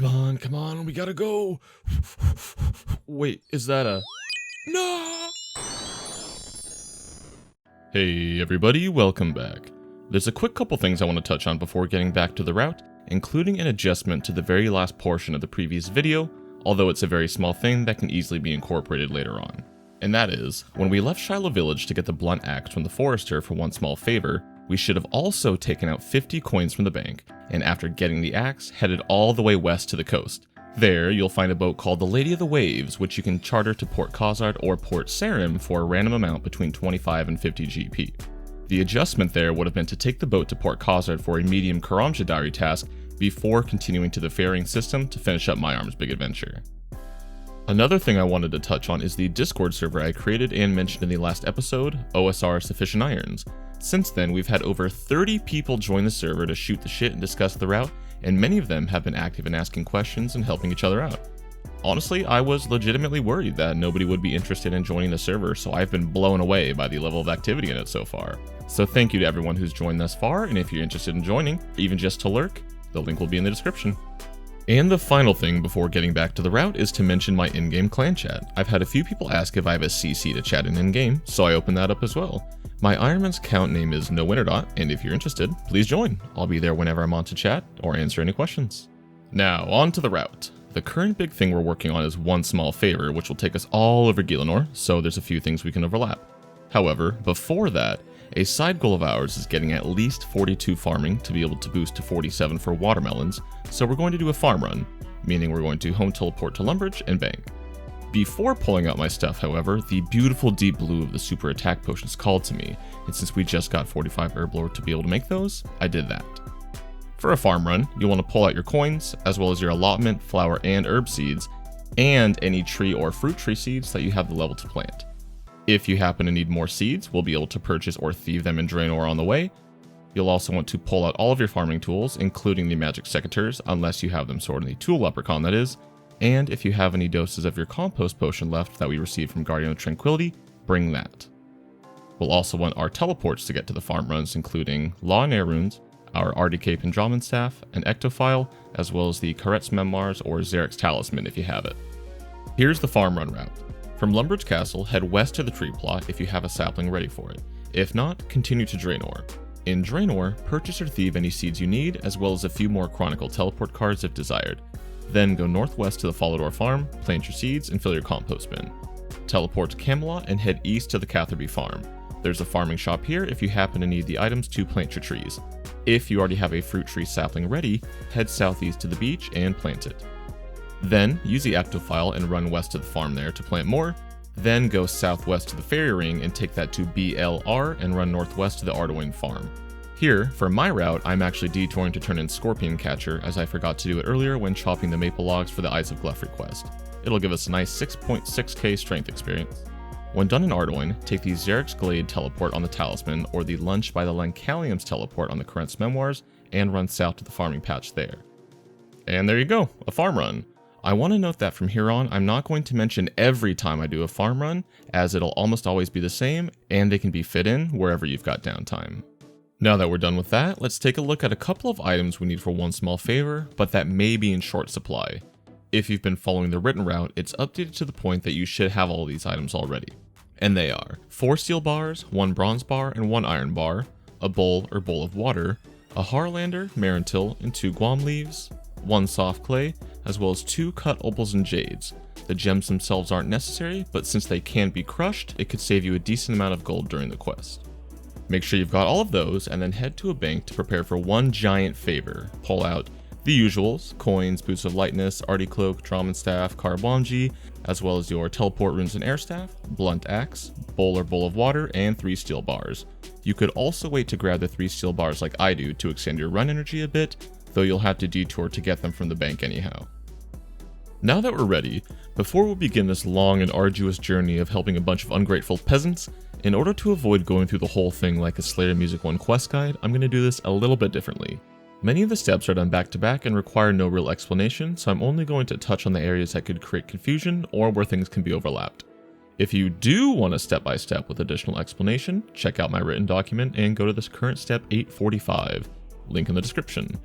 Come on, we gotta go. Wait, is that a... No! Hey everybody, welcome back. There's a quick couple things I want to touch on before getting back to the route, including an adjustment to the very last portion of the previous video, although it's a very small thing that can easily be incorporated later on. And that is, when we left Shiloh Village to get the blunt axe from the forester for one small favor, we should have also taken out 50 coins from the bank, and after getting the axe, headed all the way west to the coast. There, you'll find a boat called the Lady of the Waves, which you can charter to Port Khazard or Port Sarim for a random amount between 25 and 50 GP. The adjustment there would have been to take the boat to Port Khazard for a medium Karamja diary task before continuing to the ferrying system to finish up my arm's big adventure. Another thing I wanted to touch on is the Discord server I created and mentioned in the last episode, OSRS Efficient Irons. Since then, we've had over 30 people join the server to shoot the shit and discuss the route, and many of them have been active in asking questions and helping each other out. Honestly, I was legitimately worried that nobody would be interested in joining the server, so I've been blown away by the level of activity in it so far. So thank you to everyone who's joined thus far, and if you're interested in joining, even just to lurk, the link will be in the description. And the final thing before getting back to the route is to mention my in-game clan chat. I've had a few people ask if I have a CC to chat in-game, so I opened that up as well. My Ironman's account name is NoWintertodt, and if you're interested, please join. I'll be there whenever I'm on to chat or answer any questions. Now, on to the route. The current big thing we're working on is one small favor, which will take us all over Gielinor, so there's a few things we can overlap. However, before that, a side goal of ours is getting at least 42 farming to be able to boost to 47 for watermelons, so we're going to do a farm run, meaning we're going to home teleport to Lumbridge and bank. Before pulling out my stuff, however, the beautiful deep blue of the super attack potions called to me, and since we just got 45 herblore to be able to make those, I did that. For a farm run, you'll want to pull out your coins, as well as your allotment, flower, and herb seeds, and any tree or fruit tree seeds that you have the level to plant. If you happen to need more seeds, we'll be able to purchase or thieve them in Draenor on the way. You'll also want to pull out all of your farming tools, including the magic secateurs, unless you have them stored in the tool leprechaun that is, and if you have any doses of your compost potion left that we received from Guardian of Tranquility, bring that. We'll also want our teleports to get to the farm runs, including Law and Air Runes, our RDK Pendragon Staff, an Ectophile, as well as the Karet's Memoirs or Zarek's Talisman if you have it. Here's the farm run route. From Lumbridge Castle, head west to the tree plot if you have a sapling ready for it. If not, continue to Draenor. In Draenor, purchase or thieve any seeds you need, as well as a few more Chronicle teleport cards if desired. Then go northwest to the Follador farm, plant your seeds, and fill your compost bin. Teleport to Camelot and head east to the Catherby farm. There's a farming shop here if you happen to need the items to plant your trees. If you already have a fruit tree sapling ready, head southeast to the beach and plant it. Then use the Ectophile and run west to the farm there to plant more. Then go southwest to the Fairy Ring and take that to BLR and run northwest to the Ardoin farm. Here, for my route, I'm actually detouring to turn in Scorpion Catcher, as I forgot to do it earlier when chopping the maple logs for the Eyes of Gluff request. It'll give us a nice 6.6k strength experience. When done in Ardoin, take the Zarek's Glade teleport on the Talisman or the Lunch by the Lancalium's teleport on the Karet's Memoirs and run south to the farming patch there. And there you go, a farm run. I want to note that from here on, I'm not going to mention every time I do a farm run, as it'll almost always be the same, and they can be fit in wherever you've got downtime. Now that we're done with that, let's take a look at a couple of items we need for one small favor, but that may be in short supply. If you've been following the written route, it's updated to the point that you should have all these items already. And they are 4 steel bars, 1 bronze bar, and 1 iron bar, a bowl or bowl of water, a Harlander, Marintil, and 2 Guam leaves, 1 soft clay, as well as 2 cut opals and jades. The gems themselves aren't necessary, but since they can be crushed, it could save you a decent amount of gold during the quest. Make sure you've got all of those, and then head to a bank to prepare for one giant favor. Pull out the usuals, coins, boots of lightness, arty cloak, Draman staff, Karbonji, as well as your teleport runes and air staff, blunt axe, bowl or bowl of water, and 3 steel bars. You could also wait to grab the 3 steel bars like I do to extend your run energy a bit, though you'll have to detour to get them from the bank anyhow. Now that we're ready, before we begin this long and arduous journey of helping a bunch of ungrateful peasants, in order to avoid going through the whole thing like a Slayer Music 1 quest guide, I'm going to do this a little bit differently. Many of the steps are done back to back and require no real explanation, so I'm only going to touch on the areas that could create confusion or where things can be overlapped. If you do want a step-by-step with additional explanation, check out my written document and go to this current step 845, link in the description.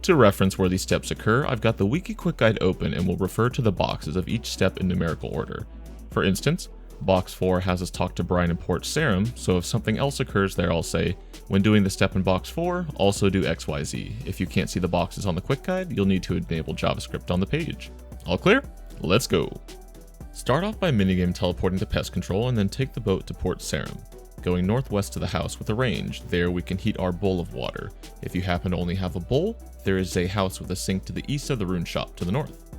To reference where these steps occur, I've got the Wiki Quick Guide open and will refer to the boxes of each step in numerical order. For instance, Box 4 has us talk to Brian and Port Sarim, so if something else occurs there, I'll say, when doing the step in Box 4, also do XYZ. If you can't see the boxes on the Quick Guide, you'll need to enable JavaScript on the page. All clear? Let's go! Start off by minigame teleporting to Pest Control and then take the boat to Port Sarim. Going northwest to the house with a range, there we can heat our bowl of water. If you happen to only have a bowl, there is a house with a sink to the east of the rune shop to the north.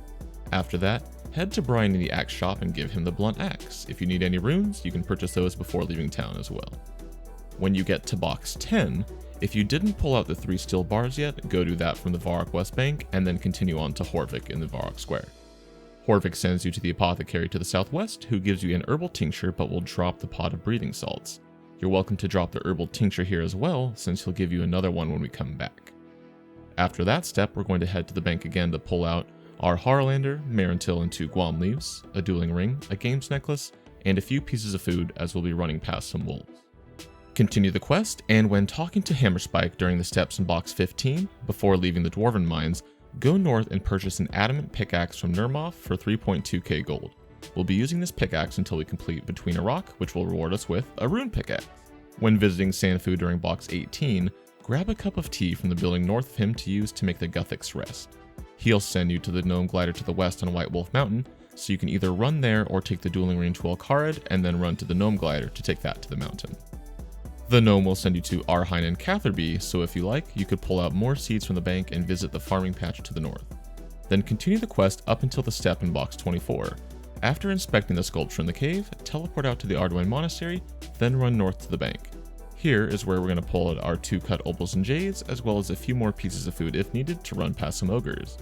After that, head to Brian in the axe shop and give him the blunt axe. If you need any runes, you can purchase those before leaving town as well. When you get to box 10, if you didn't pull out the 3 steel bars yet, go do that from the Varrock West Bank and then continue on to Horvik in the Varrock Square. Horvik sends you to the apothecary to the southwest, who gives you an herbal tincture but will drop the pot of breathing salts. You're welcome to drop the herbal tincture here as well, since he'll give you another one when we come back. After that step, we're going to head to the bank again to pull out our Harlander, Marentil, and 2 Guam leaves, a dueling ring, a games necklace, and a few pieces of food as we'll be running past some wolves. Continue the quest, and when talking to Hammerspike during the steps in box 15, before leaving the Dwarven Mines, go north and purchase an adamant pickaxe from Nermoth for 3.2k gold. We'll be using this pickaxe until we complete Between a Rock, which will reward us with a rune pickaxe. When visiting Sanfu during box 18, grab a cup of tea from the building north of him to use to make the Guthix rest. He'll send you to the Gnome Glider to the west on White Wolf Mountain, so you can either run there or take the dueling ring to Alcarid and then run to the Gnome Glider to take that to the mountain. The gnome will send you to Arhein and Catherby, so if you like, you could pull out more seeds from the bank and visit the farming patch to the north. Then continue the quest up until the step in box 24. After inspecting the sculpture in the cave, teleport out to the Arduin Monastery, then run north to the bank. Here is where we're going to pull out our 2 cut opals and jades, as well as a few more pieces of food if needed to run past some ogres.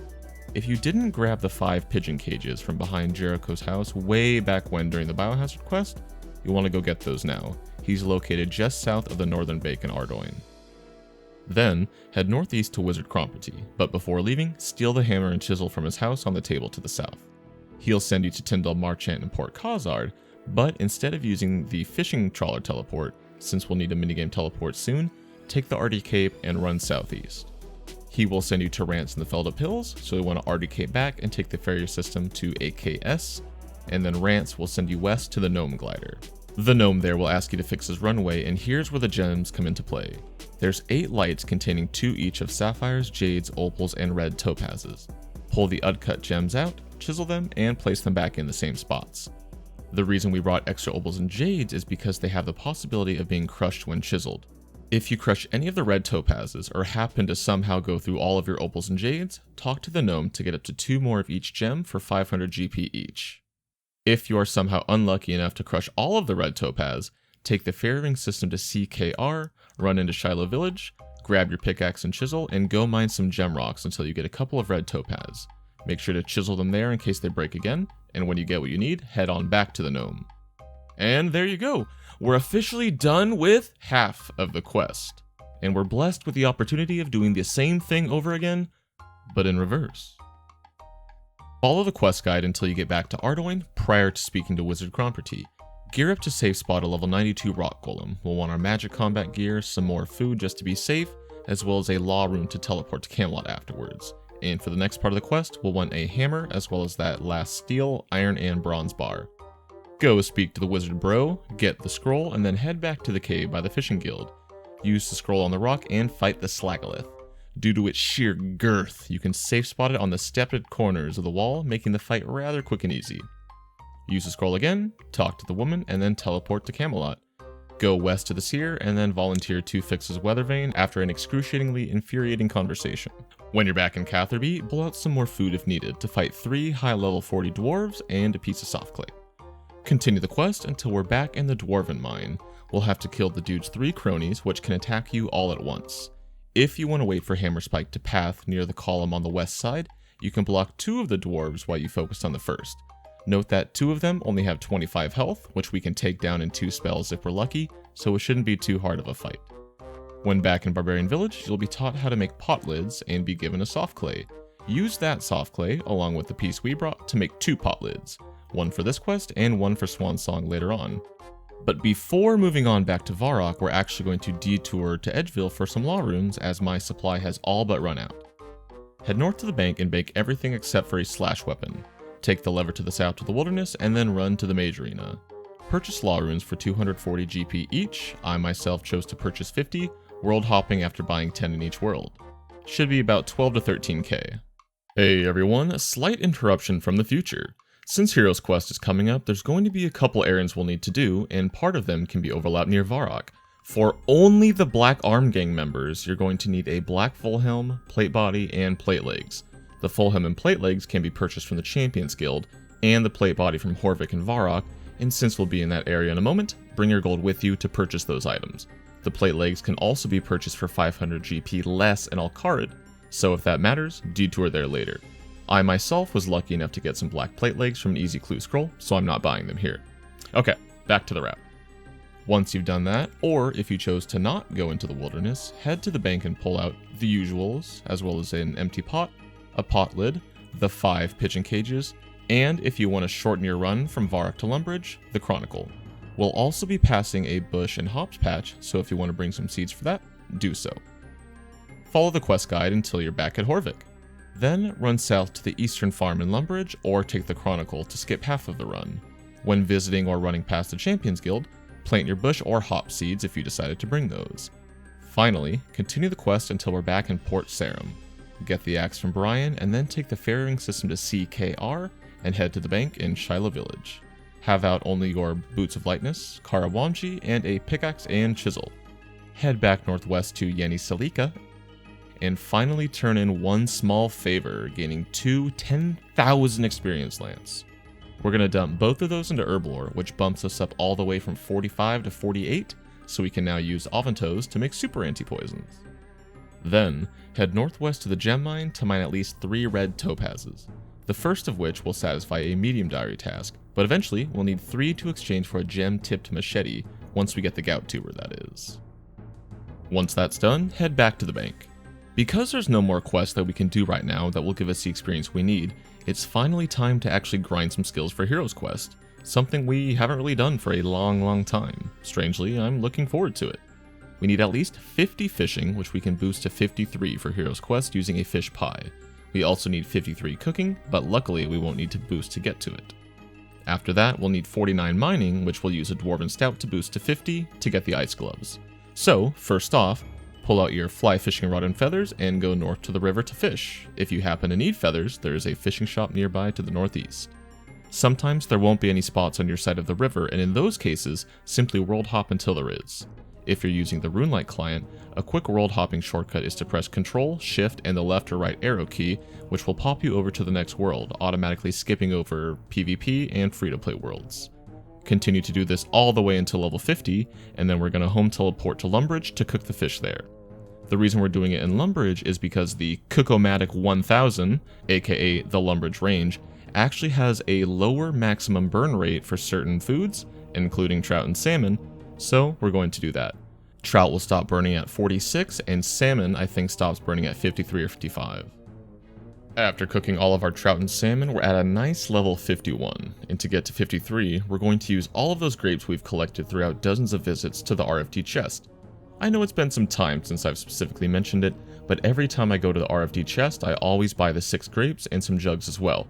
If you didn't grab the 5 pigeon cages from behind Jericho's house way back when during the Biohazard quest, you'll want to go get those now. He's located just south of the northern bake in Ardoin. Then, head northeast to Wizard Cromperty, but before leaving, steal the hammer and chisel from his house on the table to the south. He'll send you to Tyndall Marchant and Port Khazard, but instead of using the fishing trawler teleport, since we'll need a minigame teleport soon, take the Ardy Cape and run southeast. He will send you to Rance in the Feldup Hills, so you want to Ardy Cape back and take the ferry system to AKS, and then Rance will send you west to the Gnome Glider. The gnome there will ask you to fix his runway, and here's where the gems come into play. There's 8 lights containing 2 each of sapphires, jades, opals, and red topazes. Pull the uncut gems out, chisel them, and place them back in the same spots. The reason we brought extra opals and jades is because they have the possibility of being crushed when chiseled. If you crush any of the red topazes or happen to somehow go through all of your opals and jades, talk to the gnome to get up to 2 more of each gem for 500 GP each. If you are somehow unlucky enough to crush all of the red topaz, take the ferry ring system to CKR, run into Shiloh Village, grab your pickaxe and chisel, and go mine some gem rocks until you get a couple of red topaz. Make sure to chisel them there in case they break again, and when you get what you need, head on back to the gnome. And there you go! We're officially done with half of the quest, and we're blessed with the opportunity of doing the same thing over again, but in reverse. Follow the quest guide until you get back to Ardoin prior to speaking to Wizard Cromperty. Gear up to safe spot a level 92 rock golem. We'll want our magic combat gear, some more food just to be safe, as well as a law room to teleport to Camelot afterwards. And for the next part of the quest, we'll want a hammer as well as that last steel, iron, and bronze bar. Go speak to the wizard bro, get the scroll, and then head back to the cave by the fishing guild. Use the scroll on the rock and fight the Slagalith. Due to its sheer girth, you can safe spot it on the stepped corners of the wall, making the fight rather quick and easy. Use the scroll again, talk to the woman, and then teleport to Camelot. Go west to the seer, and then volunteer to fix his weather vane after an excruciatingly infuriating conversation. When you're back in Catherby, pull out some more food if needed to fight 3 high-level 40 dwarves and a piece of soft clay. Continue the quest until we're back in the Dwarven Mine. We'll have to kill the dude's 3 cronies, which can attack you all at once. If you want to wait for Hammerspike to path near the column on the west side, you can block 2 of the dwarves while you focus on the first. Note that 2 of them only have 25 health, which we can take down in 2 spells if we're lucky, so it shouldn't be too hard of a fight. When back in Barbarian Village, you'll be taught how to make pot lids and be given a soft clay. Use that soft clay, along with the piece we brought, to make 2 pot lids, one for this quest and one for Swan Song later on. But before moving on back to Varrock, we're actually going to detour to Edgeville for some law runes, as my supply has all but run out. Head north to the bank and bank everything except for a slash weapon. Take the lever to the south to the wilderness and then run to the mage arena. Purchase law runes for 240 GP each. I myself chose to purchase 50, world hopping after buying 10 in each world. Should be about 12 to 13k. Hey everyone, a slight interruption from the future. Since Heroes Quest is coming up, there's going to be a couple errands we'll need to do, and part of them can be overlapped near Varrock. For only the Black Arm Gang members, you're going to need a black full helm, plate body, and plate legs. The full helm and plate legs can be purchased from the Champions Guild, and the plate body from Horvik and Varrock, and since we'll be in that area in a moment, bring your gold with you to purchase those items. The plate legs can also be purchased for 500 GP less in Alcarid, so if that matters, detour there later. I myself was lucky enough to get some black plate legs from an easy clue scroll, so I'm not buying them here. Okay, back to the route. Once you've done that, or if you chose to not go into the wilderness, head to the bank and pull out the usuals, as well as an empty pot, a pot lid, the 5 pigeon cages, and if you want to shorten your run from Varrock to Lumbridge, the Chronicle. We'll also be passing a bush and hops patch, so if you want to bring some seeds for that, do so. Follow the quest guide until you're back at Horvik. Then run south to the eastern farm in Lumbridge, or take the Chronicle to skip half of the run. When visiting or running past the Champions Guild, plant your bush or hop seeds if you decided to bring those. Finally, continue the quest until we're back in Port Sarum. Get the axe from Brian, and then take the ferrying system to CKR, and head to the bank in Shiloh Village. Have out only your Boots of Lightness, Karawanji, and a pickaxe and chisel. Head back northwest to Yeni Salika, and finally turn in one small favor, gaining 2 10,000 experience lance. We're going to dump both of those into Herblore, which bumps us up all the way from 45 to 48, so we can now use Aventos to make super anti-poisons. Then, head northwest to the gem mine to mine at least 3 red topazes, the first of which will satisfy a medium diary task, but eventually we'll need 3 to exchange for a gem-tipped machete once we get the gout tuber, that is. Once that's done, head back to the bank. Because there's no more quests that we can do right now that will give us the experience we need, it's finally time to actually grind some skills for Heroes Quest, something we haven't really done for a long time. Strangely, I'm looking forward to it. We need at least 50 fishing, which we can boost to 53 for Heroes Quest using a fish pie. We also need 53 cooking, but luckily we won't need to boost to get to it. After that, we'll need 49 mining, which we'll use a Dwarven Stout to boost to 50 to get the ice gloves. So, first off, pull out your fly fishing rod and feathers and go north to the river to fish. If you happen to need feathers, there is a fishing shop nearby to the northeast. Sometimes there won't be any spots on your side of the river, and in those cases, simply world hop until there is. If you're using the RuneLite client, a quick world hopping shortcut is to press Ctrl, Shift, and the left or right arrow key, which will pop you over to the next world, automatically skipping over PvP and free-to-play worlds. Continue to do this all the way until level 50, and then we're going to home teleport to Lumbridge to cook the fish there. The reason we're doing it in Lumbridge is because the Cookomatic 1000, aka the Lumbridge range, actually has a lower maximum burn rate for certain foods, including trout and salmon, so we're going to do that. Trout will stop burning at 46, and salmon I think stops burning at 53 or 55. After cooking all of our trout and salmon, we're at a nice level 51, and to get to 53, we're going to use all of those grapes we've collected throughout dozens of visits to the RFD chest. I know it's been some time since I've specifically mentioned it, but every time I go to the RFD chest, I always buy the 6 grapes and some jugs as well.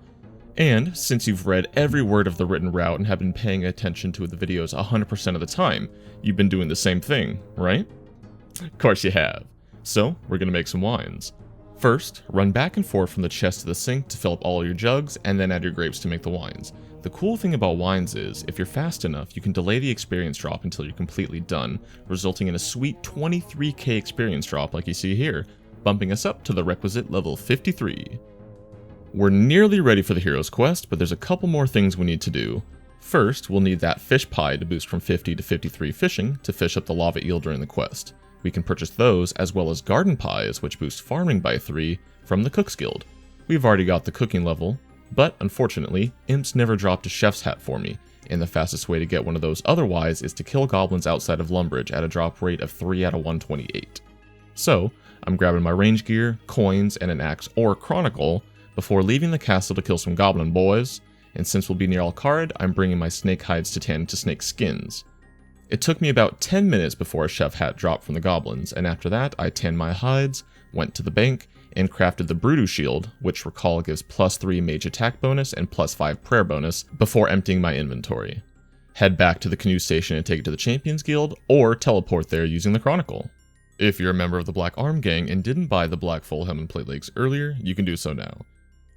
And since you've read every word of the written route and have been paying attention to the videos 100% of the time, you've been doing the same thing, right? Of course you have. So, we're going to make some wines. First, run back and forth from the chest to the sink to fill up all your jugs, and then add your grapes to make the wines. The cool thing about wines is, if you're fast enough, you can delay the experience drop until you're completely done, resulting in a sweet 23k experience drop like you see here, bumping us up to the requisite level 53. We're nearly ready for the Heroes Quest, but there's a couple more things we need to do. First, we'll need that fish pie to boost from 50 to 53 fishing to fish up the lava eel during the quest. We can purchase those, as well as garden pies, which boost farming by 3, from the Cook's Guild. We've already got the cooking level, but unfortunately, imps never dropped a chef's hat for me, and the fastest way to get one of those otherwise is to kill goblins outside of Lumbridge at a drop rate of 3 out of 128. So, I'm grabbing my range gear, coins, and an axe or chronicle, before leaving the castle to kill some goblin boys, and since we'll be near Alcarid, I'm bringing my snake hides to tan into snake skins. It took me about 10 minutes before a chef hat dropped from the goblins, and after that I tanned my hides, went to the bank, and crafted the Brutu Shield, which recall gives +3 mage attack bonus and +5 prayer bonus, before emptying my inventory. Head back to the canoe station and take it to the Champions Guild, or teleport there using the Chronicle. If you're a member of the Black Arm Gang and didn't buy the Black Fulham and Plate Lakes earlier, you can do so now.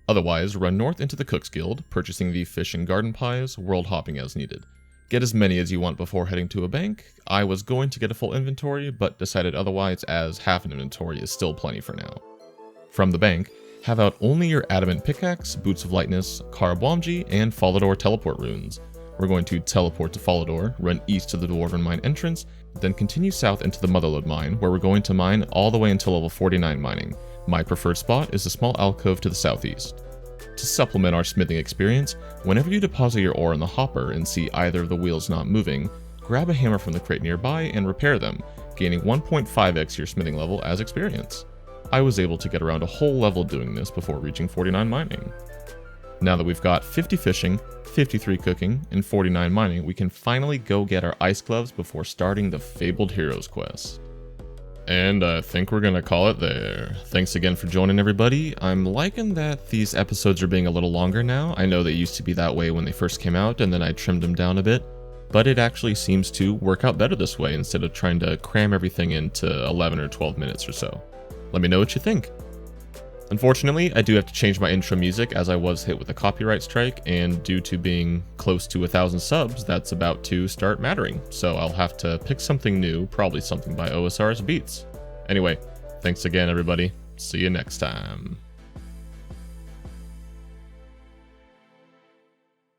Otherwise, run north into the Cook's Guild, purchasing the fish and garden pies, world hopping as needed. Get as many as you want before heading to a bank. I was going to get a full inventory, but decided otherwise, as half an inventory is still plenty for now. From the bank, have out only your Adamant Pickaxe, Boots of Lightness, Karabwamji, and Falador teleport runes. We're going to teleport to Falador, run east to the Dwarven Mine entrance, then continue south into the Motherlode Mine, where we're going to mine all the way until level 49 mining. My preferred spot is a small alcove to the southeast. To supplement our smithing experience, whenever you deposit your ore in the hopper and see either of the wheels not moving, grab a hammer from the crate nearby and repair them, gaining 1.5x your smithing level as experience. I was able to get around a whole level doing this before reaching 49 mining. Now that we've got 50 fishing, 53 cooking, and 49 mining, we can finally go get our ice gloves before starting the Fabled Heroes quest. And I think we're gonna call it there. Thanks again for joining, everybody. I'm liking that these episodes are being a little longer now. I know they used to be that way when they first came out, and then I trimmed them down a bit, but it actually seems to work out better this way instead of trying to cram everything into 11 or 12 minutes or so. Let me know what you think. Unfortunately, I do have to change my intro music as I was hit with a copyright strike, and due to being close to 1,000 subs, that's about to start mattering. So I'll have to pick something new, probably something by OSRSBeatz. Anyway, thanks again, everybody. See you next time.